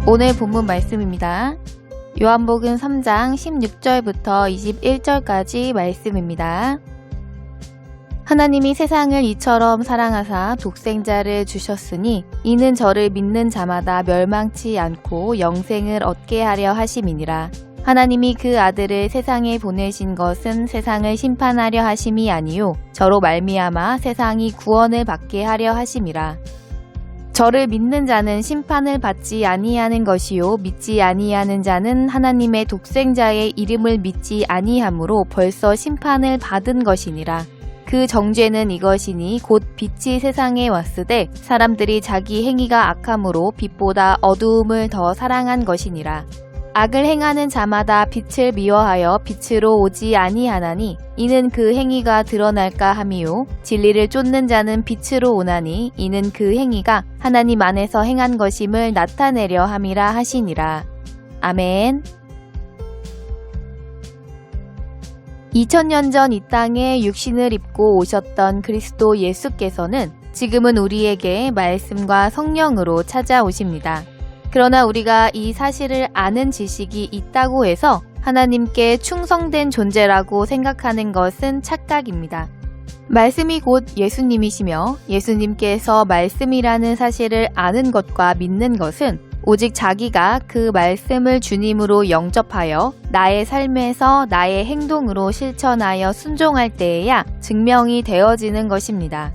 오늘 본문 말씀입니다. 요한복음 3장 16절부터 21절까지 말씀입니다. 하나님이 세상을 이처럼 사랑하사 독생자를 주셨으니 이는 저를 믿는 자마다 멸망치 않고 영생을 얻게 하려 하심이니라. 하나님이 그 아들을 세상에 보내신 것은 세상을 심판하려 하심이 아니요 저로 말미암아 세상이 구원을 받게 하려 하심이라. 저를 믿는 자는 심판을 받지 아니하는 것이요 믿지 아니하는 자는 하나님의 독생자의 이름을 믿지 아니하므로 벌써 심판을 받은 것이니라. 그 정죄는 이것이니 곧 빛이 세상에 왔으되 사람들이 자기 행위가 악함으로 빛보다 어두움을 더 사랑한 것이니라. 악을 행하는 자마다 빛을 미워하여 빛으로 오지 아니하나니 이는 그 행위가 드러날까 함이요 진리를 쫓는 자는 빛으로 오나니 이는 그 행위가 하나님 안에서 행한 것임을 나타내려 함이라 하시니라. 아멘. 2000년 전 이 땅에 육신을 입고 오셨던 그리스도 예수께서는 지금은 우리에게 말씀과 성령으로 찾아오십니다. 그러나 우리가 이 사실을 아는 지식이 있다고 해서 하나님께 충성된 존재라고 생각하는 것은 착각입니다. 말씀이 곧 예수님이시며 예수님께서 말씀이라는 사실을 아는 것과 믿는 것은 오직 자기가 그 말씀을 주님으로 영접하여 나의 삶에서 나의 행동으로 실천하여 순종할 때에야 증명이 되어지는 것입니다.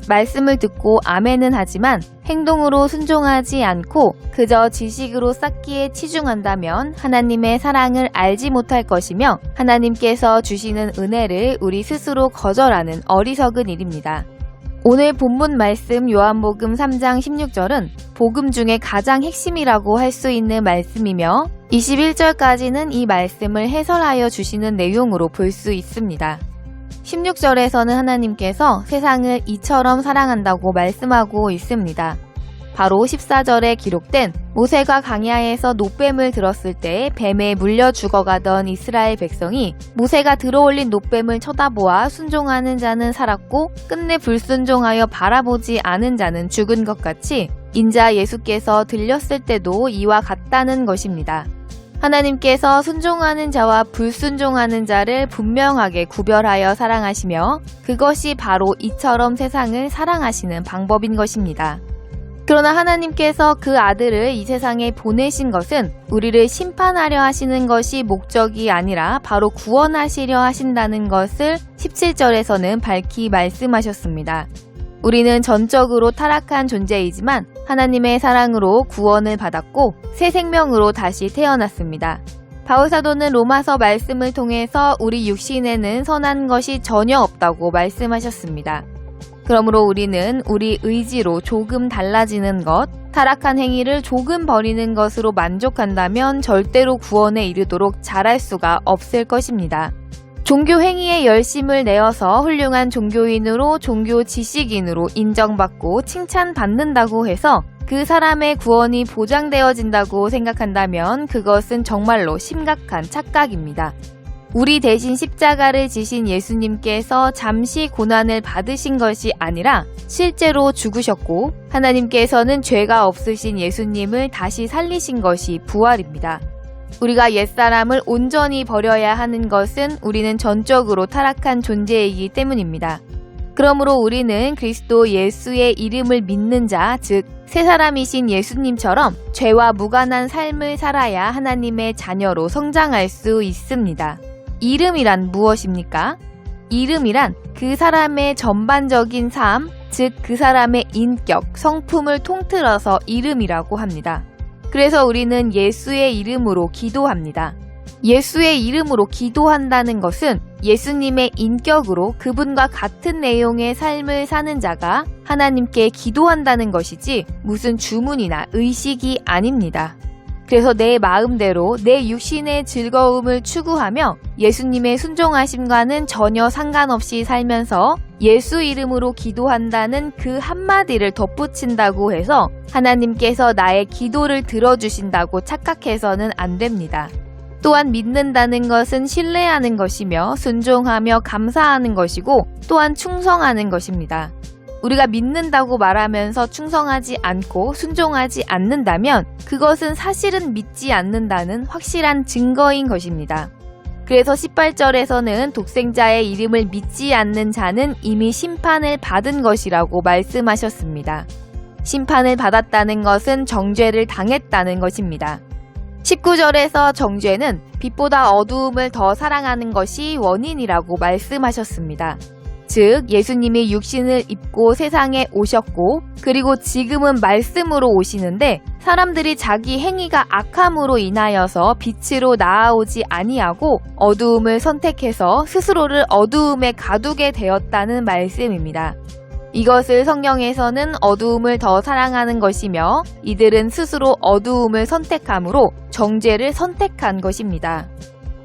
말씀을 듣고 아멘은 하지만 행동으로 순종하지 않고 그저 지식으로 쌓기에 치중한다면 하나님의 사랑을 알지 못할 것이며 하나님께서 주시는 은혜를 우리 스스로 거절하는 어리석은 일입니다. 오늘 본문 말씀 요한복음 3장 16절은 복음 중에 가장 핵심이라고 할 수 있는 말씀이며 21절까지는 이 말씀을 해설하여 주시는 내용으로 볼 수 있습니다. 16절에서는 하나님께서 세상을 이처럼 사랑한다고 말씀하고 있습니다. 바로 14절에 기록된 모세가 광야에서 놋뱀을 들었을 때 뱀에 물려 죽어가던 이스라엘 백성이 모세가 들어올린 놋뱀을 쳐다보아 순종하는 자는 살았고 끝내 불순종하여 바라보지 않은 자는 죽은 것 같이 인자 예수께서 들렸을 때도 이와 같다는 것입니다. 하나님께서 순종하는 자와 불순종하는 자를 분명하게 구별하여 사랑하시며 그것이 바로 이처럼 세상을 사랑하시는 방법인 것입니다. 그러나 하나님께서 그 아들을 이 세상에 보내신 것은 우리를 심판하려 하시는 것이 목적이 아니라 바로 구원하시려 하신다는 것을 17절에서는 밝히 말씀하셨습니다. 우리는 전적으로 타락한 존재이지만 하나님의 사랑으로 구원을 받았고 새 생명으로 다시 태어났습니다. 바울사도는 로마서 말씀을 통해서 우리 육신에는 선한 것이 전혀 없다고 말씀하셨습니다. 그러므로 우리는 우리 의지로 조금 달라지는 것, 타락한 행위를 조금 버리는 것으로 만족한다면 절대로 구원에 이르도록 잘할 수가 없을 것입니다. 종교 행위에 열심을 내어서 훌륭한 종교인으로 종교 지식인으로 인정받고 칭찬받는다고 해서 그 사람의 구원이 보장되어진다고 생각한다면 그것은 정말로 심각한 착각입니다. 우리 대신 십자가를 지신 예수님께서 잠시 고난을 받으신 것이 아니라 실제로 죽으셨고 하나님께서는 죄가 없으신 예수님을 다시 살리신 것이 부활입니다. 우리가 옛사람을 온전히 버려야 하는 것은 우리는 전적으로 타락한 존재이기 때문입니다. 그러므로 우리는 그리스도 예수의 이름을 믿는 자, 즉 새 사람이신 예수님처럼 죄와 무관한 삶을 살아야 하나님의 자녀로 성장할 수 있습니다. 이름이란 무엇입니까? 이름이란 그 사람의 전반적인 삶, 즉 그 사람의 인격, 성품을 통틀어서 이름이라고 합니다. 그래서 우리는 예수의 이름으로 기도합니다. 예수의 이름으로 기도한다는 것은 예수님의 인격으로 그분과 같은 내용의 삶을 사는 자가 하나님께 기도한다는 것이지 무슨 주문이나 의식이 아닙니다. 그래서 내 마음대로 내 육신의 즐거움을 추구하며 예수님의 순종하심과는 전혀 상관없이 살면서 예수 이름으로 기도한다는 그 한마디를 덧붙인다고 해서 하나님께서 나의 기도를 들어주신다고 착각해서는 안 됩니다. 또한 믿는다는 것은 신뢰하는 것이며 순종하며 감사하는 것이고 또한 충성하는 것입니다. 우리가 믿는다고 말하면서 충성하지 않고 순종하지 않는다면 그것은 사실은 믿지 않는다는 확실한 증거인 것입니다. 그래서 18절에서는 독생자의 이름을 믿지 않는 자는 이미 심판을 받은 것이라고 말씀하셨습니다. 심판을 받았다는 것은 정죄를 당했다는 것입니다. 19절에서 정죄는 빛보다 어두움을 더 사랑하는 것이 원인이라고 말씀하셨습니다. 즉 예수님이 육신을 입고 세상에 오셨고 그리고 지금은 말씀으로 오시는데 사람들이 자기 행위가 악함으로 인하여서 빛으로 나아오지 아니하고 어두움을 선택해서 스스로를 어두움에 가두게 되었다는 말씀입니다. 이것을 성경에서는 어두움을 더 사랑하는 것이며 이들은 스스로 어두움을 선택함으로 정죄를 선택한 것입니다.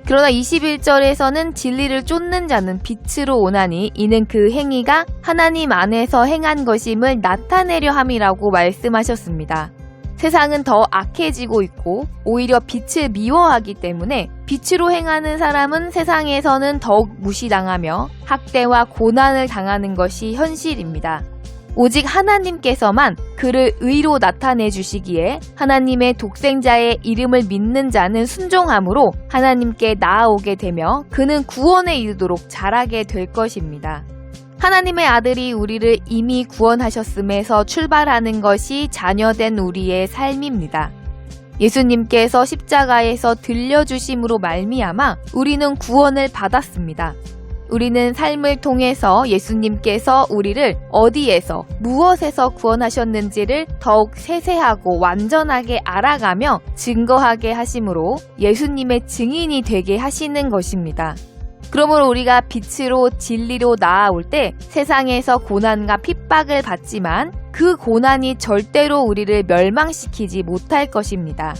그러나 21절에서는 진리를 쫓는 자는 빛으로 오나니 이는 그 행위가 하나님 안에서 행한 것임을 나타내려 함이라고 말씀하셨습니다. 세상은 더 악해지고 있고 오히려 빛을 미워하기 때문에 빛으로 행하는 사람은 세상에서는 더욱 무시당하며 학대와 고난을 당하는 것이 현실입니다. 오직 하나님께서만 그를 의로 나타내 주시기에 하나님의 독생자의 이름을 믿는 자는 순종함으로 하나님께 나아오게 되며 그는 구원에 이르도록 자라게 될 것입니다. 하나님의 아들이 우리를 이미 구원하셨음에서 출발하는 것이 자녀된 우리의 삶입니다. 예수님께서 십자가에서 들려주심으로 말미암아 우리는 구원을 받았습니다. 우리는 삶을 통해서 예수님께서 우리를 어디에서 무엇에서 구원하셨는지를 더욱 세세하고 완전하게 알아가며 증거하게 하심으로 예수님의 증인이 되게 하시는 것입니다. 그러므로 우리가 빛으로 진리로 나아올 때 세상에서 고난과 핍박을 받지만 그 고난이 절대로 우리를 멸망시키지 못할 것입니다.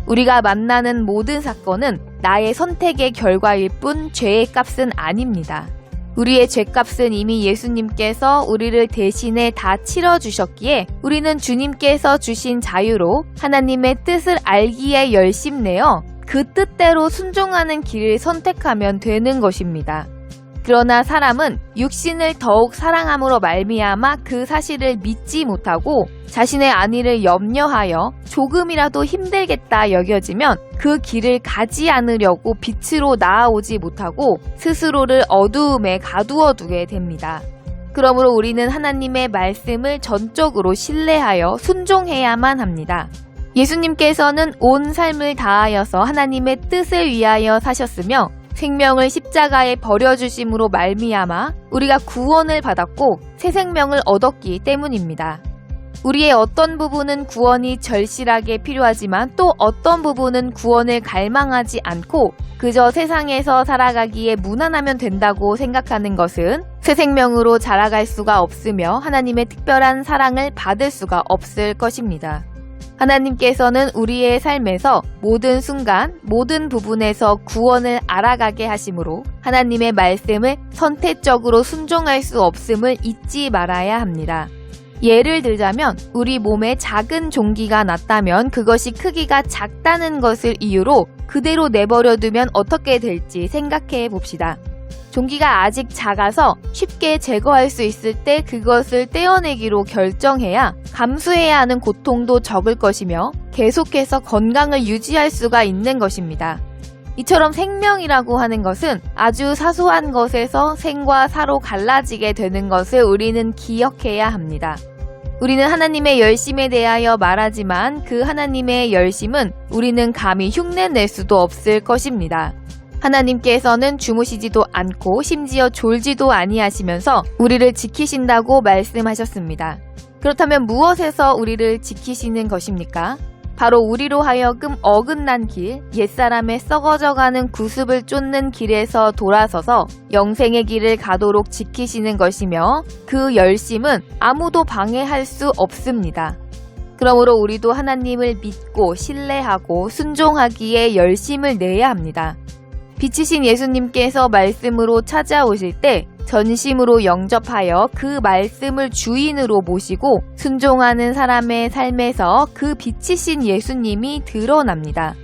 우리가 만나는 모든 사건은 나의 선택의 결과일 뿐 죄의 값은 아닙니다. 우리의 죄값은 이미 예수님께서 우리를 대신에 다 치러주셨기에 우리는 주님께서 주신 자유로 하나님의 뜻을 알기에 열심내어 그 뜻대로 순종하는 길을 선택하면 되는 것입니다. 그러나 사람은 육신을 더욱 사랑함으로 말미암아 그 사실을 믿지 못하고 자신의 안위를 염려하여 조금이라도 힘들겠다 여겨지면 그 길을 가지 않으려고 빛으로 나아오지 못하고 스스로를 어두움에 가두어 두게 됩니다. 그러므로 우리는 하나님의 말씀을 전적으로 신뢰하여 순종해야만 합니다. 예수님께서는 온 삶을 다하여서 하나님의 뜻을 위하여 사셨으며 생명을 십자가에 버려주심으로 말미암아 우리가 구원을 받았고 새 생명을 얻었기 때문입니다. 우리의 어떤 부분은 구원이 절실하게 필요하지만 또 어떤 부분은 구원을 갈망하지 않고 그저 세상에서 살아가기에 무난하면 된다고 생각하는 것은 새 생명으로 자라갈 수가 없으며 하나님의 특별한 사랑을 받을 수가 없을 것입니다. 하나님께서는 우리의 삶에서 모든 순간, 모든 부분에서 구원을 알아가게 하심으로 하나님의 말씀을 선택적으로 순종할 수 없음을 잊지 말아야 합니다. 예를 들자면 우리 몸에 작은 종기가 났다면 그것이 크기가 작다는 것을 이유로 그대로 내버려 두면 어떻게 될지 생각해 봅시다. 종기가 아직 작아서 쉽게 제거할 수 있을 때 그것을 떼어내기로 결정해야 감수해야 하는 고통도 적을 것이며 계속해서 건강을 유지할 수가 있는 것입니다. 이처럼 생명이라고 하는 것은 아주 사소한 것에서 생과 사로 갈라지게 되는 것을 우리는 기억해야 합니다. 우리는 하나님의 열심에 대하여 말하지만 그 하나님의 열심은 우리는 감히 흉내낼 수도 없을 것입니다. 하나님께서는 주무시지도 않고 심지어 졸지도 아니하시면서 우리를 지키신다고 말씀하셨습니다. 그렇다면 무엇에서 우리를 지키시는 것입니까? 바로 우리로 하여금 어긋난 길, 옛사람의 썩어져가는 구습을 쫓는 길에서 돌아서서 영생의 길을 가도록 지키시는 것이며 그 열심은 아무도 방해할 수 없습니다. 그러므로 우리도 하나님을 믿고 신뢰하고 순종하기에 열심을 내야 합니다. 빛이신 예수님께서 말씀으로 찾아오실 때 전심으로 영접하여 그 말씀을 주인으로 모시고 순종하는 사람의 삶에서 그 빛이신 예수님이 드러납니다.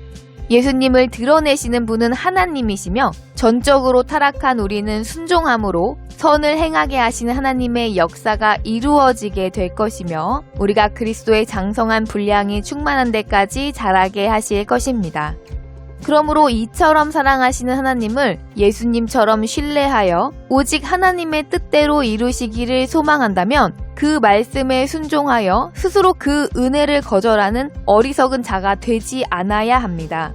예수님을 드러내시는 분은 하나님이시며 전적으로 타락한 우리는 순종함으로 선을 행하게 하시는 하나님의 역사가 이루어지게 될 것이며 우리가 그리스도의 장성한 분량이 충만한 데까지 자라게 하실 것입니다. 그러므로 이처럼 사랑하시는 하나님을 예수님처럼 신뢰하여 오직 하나님의 뜻대로 이루시기를 소망한다면 그 말씀에 순종하여 스스로 그 은혜를 거절하는 어리석은 자가 되지 않아야 합니다.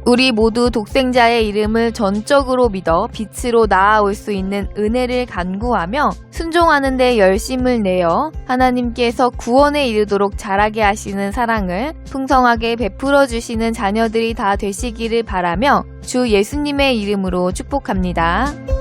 우리 모두 독생자의 이름을 전적으로 믿어 빛으로 나아올 수 있는 은혜를 간구하며 순종하는 데 열심을 내어 하나님께서 구원에 이르도록 자라게 하시는 사랑을 풍성하게 베풀어 주시는 자녀들이 다 되시기를 바라며 주 예수님의 이름으로 축복합니다.